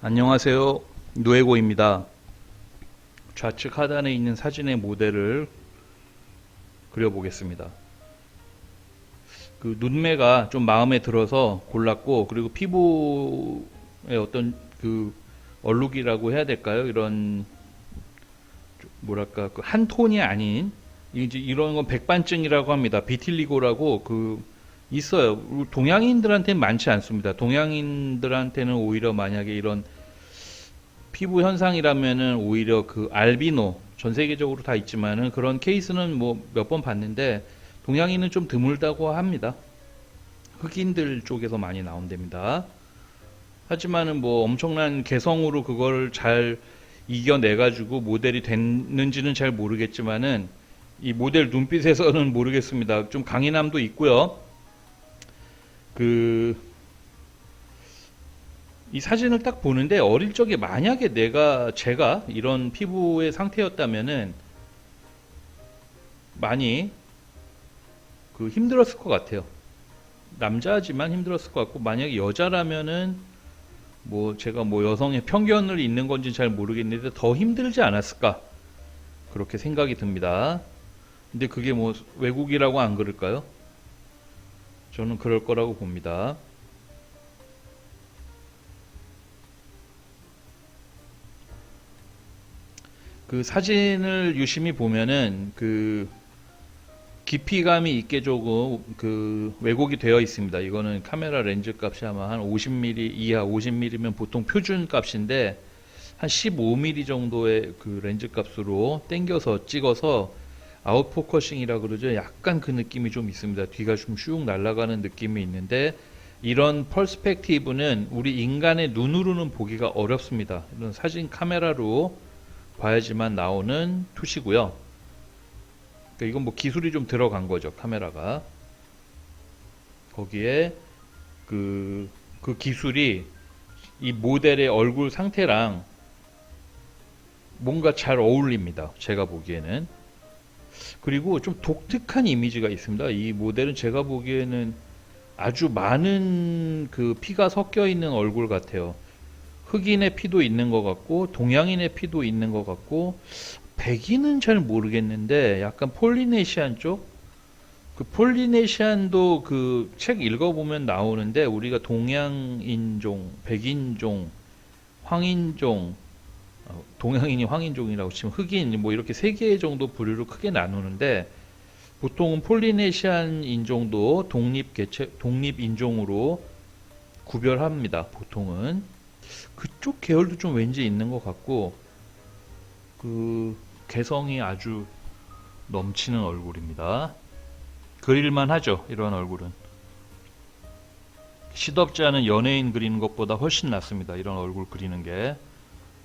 안녕하세요. 노에고입니다. 좌측 하단에 있는 사진의 모델을 그려보겠습니다. 그 눈매가 좀 마음에 들어서 골랐고, 그리고 피부의 어떤 그 얼룩이라고 해야 될까요? 이런 뭐랄까 그 한 톤이 아닌 이제 이런 건 백반증이라고 합니다. 비틸리고라고 있어요. 동양인들한테는 많지 않습니다. 동양인들한테는 오히려 만약에 이런 피부 현상이라면은 오히려 그 알비노 전 세계적으로 다 있지만은 그런 케이스는 뭐 몇 번 봤는데 동양인은 좀 드물다고 합니다. 흑인들 쪽에서 많이 나온답니다. 하지만은 뭐 엄청난 개성으로 그걸 잘 이겨내 가지고 모델이 됐는지는 잘 모르겠지만은 이 모델 눈빛에서는 모르겠습니다. 좀 강인함도 있고요. 이 사진을 딱 보는데 어릴 적에 만약에 제가 이런 피부의 상태였다면은 많이 힘들었을 것 같아요. 남자지만 힘들었을 것 같고, 만약에 여자라면은 뭐 제가 뭐 여성의 편견을 있는 건지 잘 모르겠는데 더 힘들지 않았을까 그렇게 생각이 듭니다. 근데 그게 뭐 외국이라고 안 그럴까요? 저는 그럴 거라고 봅니다. 그 사진을 유심히 보면은 깊이감이 있게 조금 왜곡이 되어 있습니다. 이거는 카메라 렌즈 값이 아마 한 50mm 이하, 50mm면 보통 표준 값인데 한 15mm 정도의 그 렌즈 값으로 땡겨서 찍어서 아웃포커싱이라 그러죠. 약간 그 느낌이 좀 있습니다. 뒤가 좀 슉 날아가는 느낌이 있는데 이런 퍼스펙티브는 우리 인간의 눈으로는 보기가 어렵습니다. 이런 사진 카메라로 봐야지만 나오는 툴이고요. 그러니까 이건 뭐 기술이 좀 들어간 거죠, 카메라가. 거기에 그 기술이 이 모델의 얼굴 상태랑 뭔가 잘 어울립니다. 제가 보기에는. 그리고 좀 독특한 이미지가 있습니다. 이 모델은 제가 보기에는 아주 많은 그 피가 섞여 있는 얼굴 같아요. 흑인의 피도 있는 것 같고 동양인의 피도 있는 것 같고 백인은 잘 모르겠는데 약간 폴리네시안 쪽? 그 폴리네시안도 그 책 읽어보면 나오는데 우리가 동양인종, 백인종, 황인종, 동양인이 황인종이라고 치면 흑인 뭐 이렇게 세 개 정도 부류로 크게 나누는데 보통은 폴리네시안 인종도 독립 인종으로 구별합니다. 보통은 그쪽 계열도 좀 왠지 있는 것 같고 개성이 아주 넘치는 얼굴입니다. 그릴만 하죠. 이런 얼굴은 시덥지 않은 연예인 그리는 것보다 훨씬 낫습니다. 이런 얼굴 그리는 게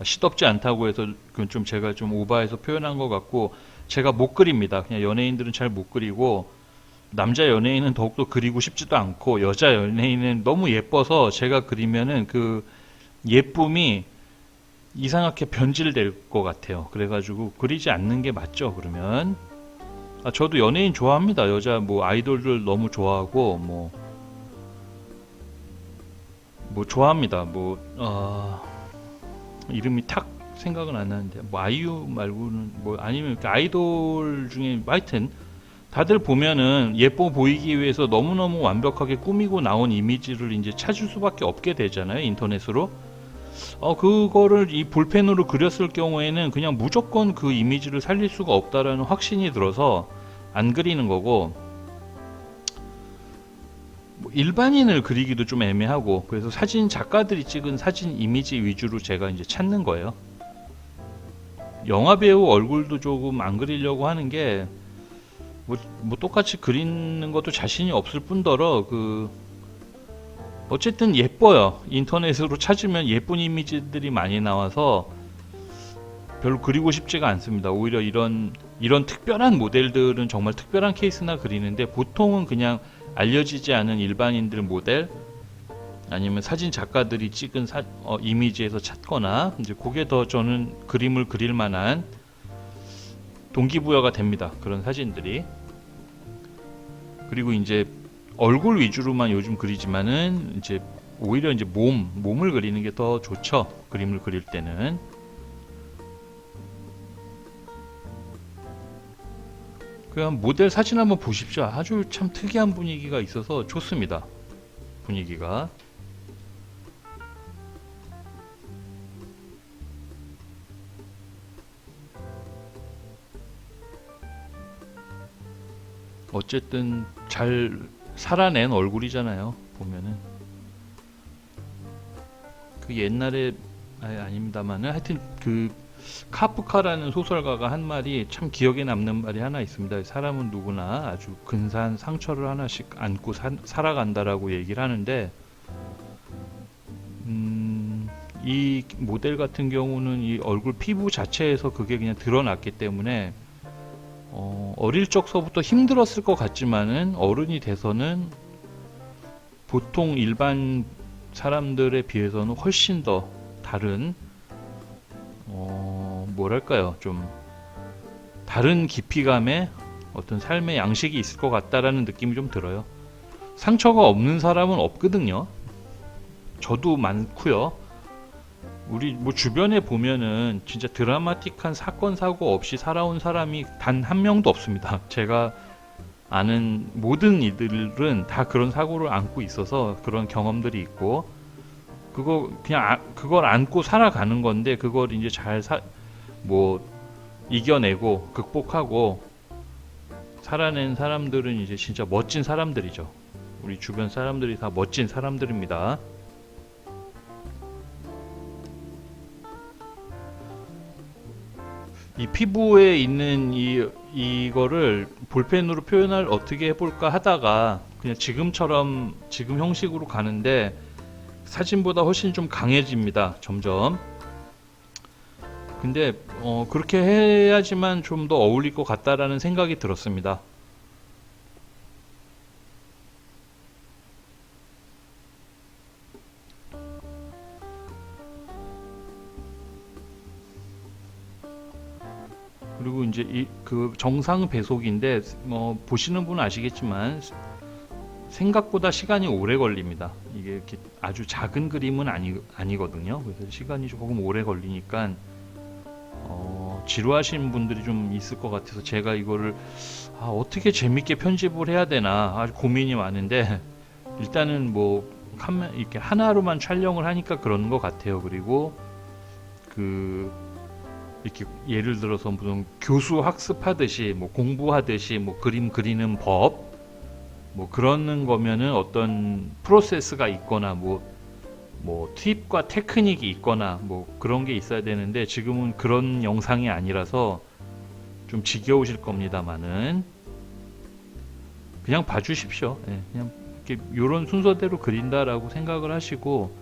시덥지 않다고 해서 그건 좀 제가 좀 오버해서 표현한 것 같고 제가 못 그립니다. 그냥 연예인들은 잘 못 그리고 남자 연예인은 더욱더 그리고 싶지도 않고 여자 연예인은 너무 예뻐서 제가 그리면은 그 예쁨이 이상하게 변질될 것 같아요. 그래가지고 그리지 않는 게 맞죠. 그러면 저도 연예인 좋아합니다. 여자 뭐 아이돌들 너무 좋아하고 뭐 좋아합니다. 이름이 탁 생각은 안 나는데 뭐 아이유 말고는 뭐 아니면 아이돌 중에 하여튼 다들 보면은 예뻐 보이기 위해서 너무너무 완벽하게 꾸미고 나온 이미지를 이제 찾을 수밖에 없게 되잖아요. 인터넷으로. 그거를 이 볼펜으로 그렸을 경우에는 그냥 무조건 그 이미지를 살릴 수가 없다라는 확신이 들어서 안 그리는 거고, 뭐 일반인을 그리기도 좀 애매하고, 그래서 사진 작가들이 찍은 사진 이미지 위주로 제가 이제 찾는 거예요. 영화 배우 얼굴도 조금 안 그리려고 하는 게, 뭐 똑같이 그리는 것도 자신이 없을 뿐더러 어쨌든 예뻐요. 인터넷으로 찾으면 예쁜 이미지들이 많이 나와서 별로 그리고 싶지가 않습니다. 오히려 이런 특별한 모델들은 정말 특별한 케이스나 그리는데 보통은 그냥 알려지지 않은 일반인들 모델 아니면 사진 작가들이 찍은 이미지에서 찾거나 이제 그게 더 저는 그림을 그릴 만한 동기부여가 됩니다. 그런 사진들이. 그리고 이제 얼굴 위주로만 요즘 그리지만은 이제 오히려 이제 몸을 그리는 게 더 좋죠. 그림을 그릴 때는. 그냥 모델 사진 한번 보십시오. 아주 참 특이한 분위기가 있어서 좋습니다. 분위기가. 어쨌든 잘 살아낸 얼굴이잖아요. 보면은 그 옛날에 아닙니다만은 하여튼 그 카프카라는 소설가가 한 말이 참 기억에 남는 말이 하나 있습니다. 사람은 누구나 아주 근사한 상처를 하나씩 안고 살아간다라고 얘기를 하는데, 이 모델 같은 경우는 이 얼굴 피부 자체에서 그게 그냥 드러났기 때문에 어릴 적서부터 힘들었을 것 같지만은 어른이 돼서는 보통 일반 사람들에 비해서는 훨씬 더 다른 뭐랄까요, 좀 다른 깊이감의 어떤 삶의 양식이 있을 것 같다라는 느낌이 좀 들어요. 상처가 없는 사람은 없거든요. 저도 많고요. 우리 뭐 주변에 보면은 진짜 드라마틱한 사건 사고 없이 살아온 사람이 단 한 명도 없습니다. 제가 아는 모든 이들은 다 그런 사고를 안고 있어서 그런 경험들이 있고, 그거 그냥 그걸 안고 살아가는 건데, 그걸 이제 뭐 이겨내고 극복하고 살아낸 사람들은 이제 진짜 멋진 사람들이죠. 우리 주변 사람들이 다 멋진 사람들입니다. 이 피부에 있는 이거를 볼펜으로 표현을 어떻게 해볼까 하다가 그냥 지금 형식으로 가는데 사진보다 훨씬 좀 강해집니다. 점점. 근데 그렇게 해야지만 좀 더 어울릴 것 같다라는 생각이 들었습니다. 그리고 이제 그 정상 배속인데 보시는 분은 아시겠지만 생각보다 시간이 오래 걸립니다. 이게 이렇게 아주 작은 그림은 아니거든요. 그래서 시간이 조금 오래 걸리니까 지루하신 분들이 좀 있을 것 같아서 제가 이거를 어떻게 재밌게 편집을 해야 되나 아주 고민이 많은데, 일단은 뭐 이렇게 하나로만 촬영을 하니까 그러는 것 같아요. 그리고 이렇게 예를 들어서 무슨 교수 학습하듯이 뭐 공부하듯이 뭐 그림 그리는 법 뭐 그러는 거면은 어떤 프로세스가 있거나 뭐 팁과 테크닉이 있거나 뭐 그런 게 있어야 되는데, 지금은 그런 영상이 아니라서 좀 지겨우실 겁니다만은 그냥 봐주십시오. 예, 그냥 이렇게 요런 순서대로 그린다라고 생각을 하시고,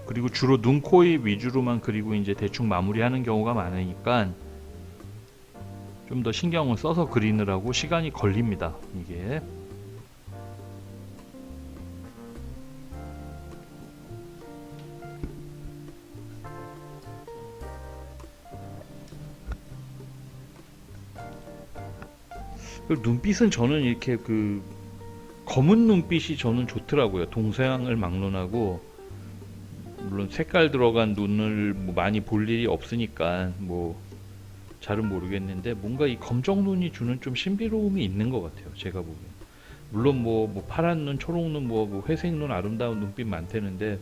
그리고 주로 눈, 코, 입 위주로만 그리고 이제 대충 마무리하는 경우가 많으니까 좀 더 신경을 써서 그리느라고 시간이 걸립니다. 이게 눈빛은 저는 이렇게 검은 눈빛이 저는 좋더라고요. 동서양을 막론하고, 물론 색깔 들어간 눈을 뭐 많이 볼 일이 없으니까 뭐 잘은 모르겠는데, 뭔가 이 검정 눈이 주는 좀 신비로움이 있는 것 같아요. 제가 보기엔. 물론 뭐 파란 눈, 초록 눈, 뭐 회색 눈, 아름다운 눈빛 많다는데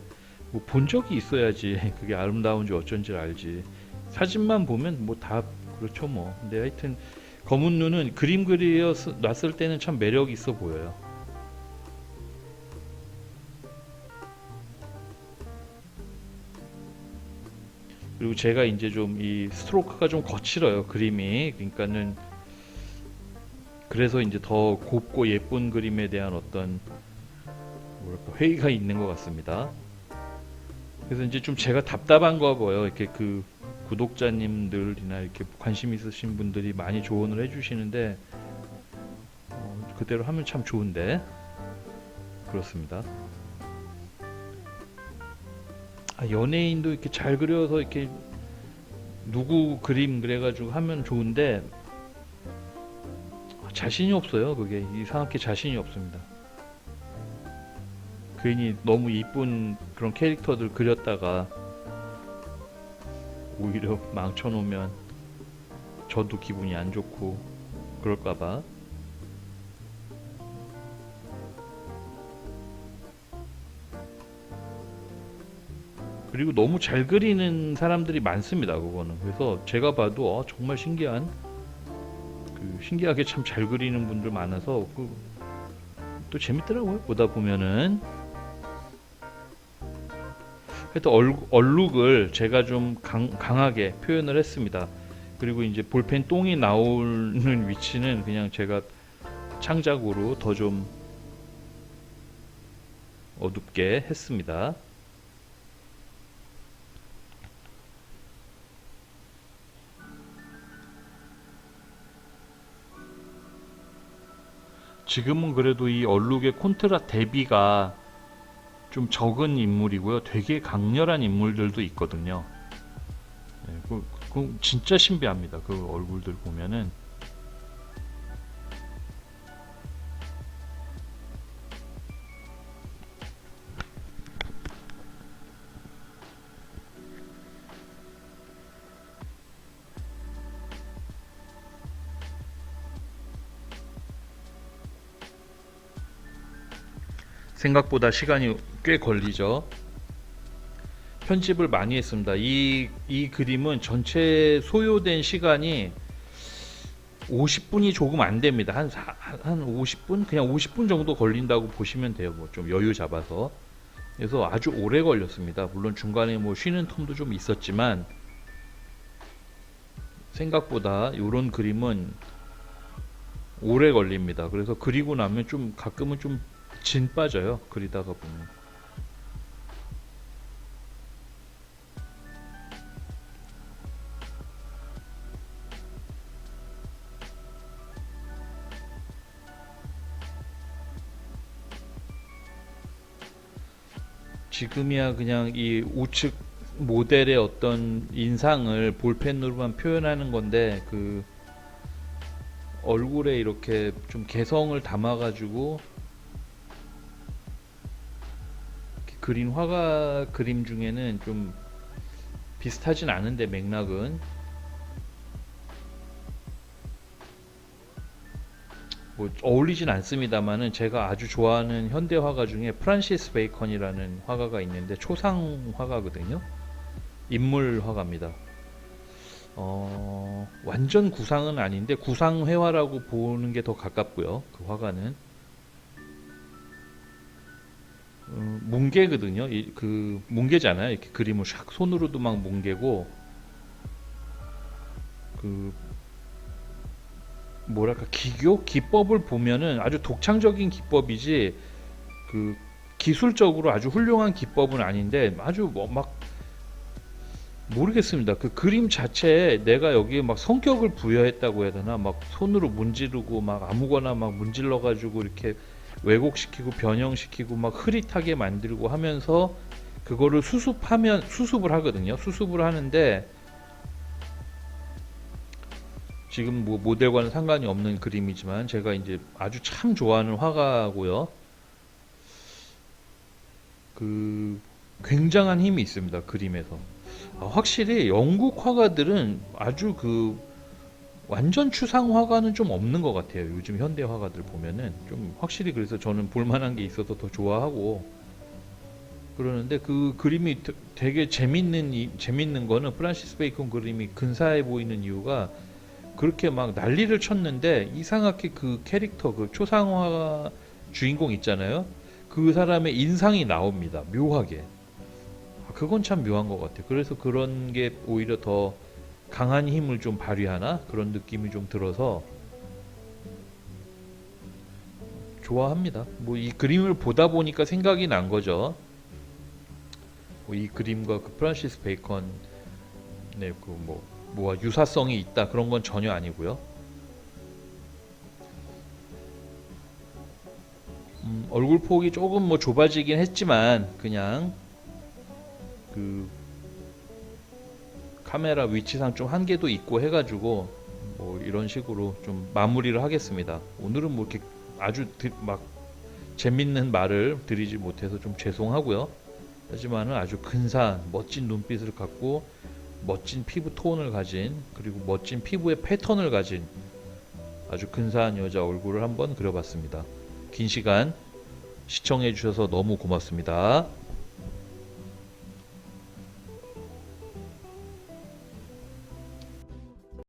뭐 본 적이 있어야지 그게 아름다운지 어쩐지 알지. 사진만 보면 뭐 다 그렇죠 뭐. 근데 하여튼 검은 눈은 그림 그려 놨을 때는 참 매력 있어 보여요. 그리고 제가 이제 좀 이 스트로크가 좀 거칠어요, 그림이. 그러니까는 그래서 이제 더 곱고 예쁜 그림에 대한 어떤 뭐랄까 회의가 있는 것 같습니다. 그래서 이제 좀 제가 답답한 거 보여. 이렇게 구독자님들이나 이렇게 관심 있으신 분들이 많이 조언을 해주시는데 그대로 하면 참 좋은데 그렇습니다. 연예인도 이렇게 잘 그려서 이렇게 누구 그림 그래가지고 하면 좋은데 자신이 없어요. 그게 이상하게 자신이 없습니다. 괜히 너무 이쁜 그런 캐릭터들 그렸다가 오히려 망쳐놓으면 저도 기분이 안 좋고 그럴까봐. 그리고 너무 잘 그리는 사람들이 많습니다. 그거는. 그래서 제가 봐도 정말 신기하게 참 잘 그리는 분들 많아서 또 재밌더라고요. 보다 보면은. 하여튼 얼룩을 제가 좀 강하게 표현을 했습니다. 그리고 이제 볼펜 똥이 나오는 위치는 그냥 제가 창작으로 더 좀 어둡게 했습니다. 지금은 그래도 이 얼룩의 콘트라 대비가 좀 적은 인물이고요. 되게 강렬한 인물들도 있거든요. 네, 진짜 신비합니다. 그 얼굴들 보면은. 생각보다 시간이 꽤 걸리죠. 편집을 많이 했습니다. 이 그림은 전체 소요된 시간이 50분이 조금 안 됩니다. 한 50분? 그냥 50분 정도 걸린다고 보시면 돼요. 뭐 좀 여유 잡아서. 그래서 아주 오래 걸렸습니다. 물론 중간에 뭐 쉬는 텀도 좀 있었지만 생각보다 이런 그림은 오래 걸립니다. 그래서 그리고 나면 좀 가끔은 좀 진 빠져요. 그리다가 보면. 지금이야 그냥 이 우측 모델의 어떤 인상을 볼펜으로만 표현하는 건데 그 얼굴에 이렇게 좀 개성을 담아가지고 그린 화가 그림 중에는 좀 비슷하진 않은데 맥락은 뭐 어울리진 않습니다만은 제가 아주 좋아하는 현대 화가 중에 프란시스 베이컨이라는 화가가 있는데 초상 화가거든요. 인물 화가입니다. 완전 구상은 아닌데 구상 회화라고 보는 게 더 가깝고요. 그 화가는 뭉개거든요. 그 뭉개잖아요. 이렇게 그림을 샥 손으로도 막 뭉개고 그 뭐랄까 기법을 보면은 아주 독창적인 기법이지 그 기술적으로 아주 훌륭한 기법은 아닌데 아주 뭐 막 모르겠습니다. 그 그림 자체에 내가 여기에 막 성격을 부여했다고 해야 되나 막 손으로 문지르고 막 아무거나 막 문질러 가지고 이렇게 왜곡시키고 변형시키고 막 흐릿하게 만들고 하면서 그거를 수습을 하거든요. 수습을 하는데 지금 뭐 모델과는 상관이 없는 그림이지만 제가 이제 아주 참 좋아하는 화가고요. 그 굉장한 힘이 있습니다. 그림에서. 확실히 영국 화가들은 아주 그 완전 추상 화가는 좀 없는 것 같아요. 요즘 현대 화가들 보면은 좀 확실히 그래서 저는 볼만한 게 있어서 더 좋아하고 그러는데 그 그림이 되게 재밌는 거는 프란시스 베이컨 그림이 근사해 보이는 이유가 그렇게 막 난리를 쳤는데 이상하게 그 캐릭터 그 초상화 주인공 있잖아요. 그 사람의 인상이 나옵니다. 묘하게. 그건 참 묘한 것 같아요. 그래서 그런 게 오히려 더 강한 힘을 좀 발휘하나 그런 느낌이 좀 들어서 좋아합니다. 뭐 이 그림을 보다 보니까 생각이 난 거죠. 뭐이 그림과 그 프란시스 베이컨 그 뭐와 유사성이 있다 그런 건 전혀 아니고요. 얼굴 폭이 조금 뭐 좁아지긴 했지만 그냥 그 카메라 위치상 좀 한계도 있고 해가지고 뭐 이런 식으로 좀 마무리를 하겠습니다. 오늘은 뭐 이렇게 아주 막 재밌는 말을 드리지 못해서 좀 죄송하고요. 하지만은 아주 근사한 멋진 눈빛을 갖고 멋진 피부 톤을 가진, 그리고 멋진 피부의 패턴을 가진 아주 근사한 여자 얼굴을 한번 그려봤습니다. 긴 시간 시청해 주셔서 너무 고맙습니다.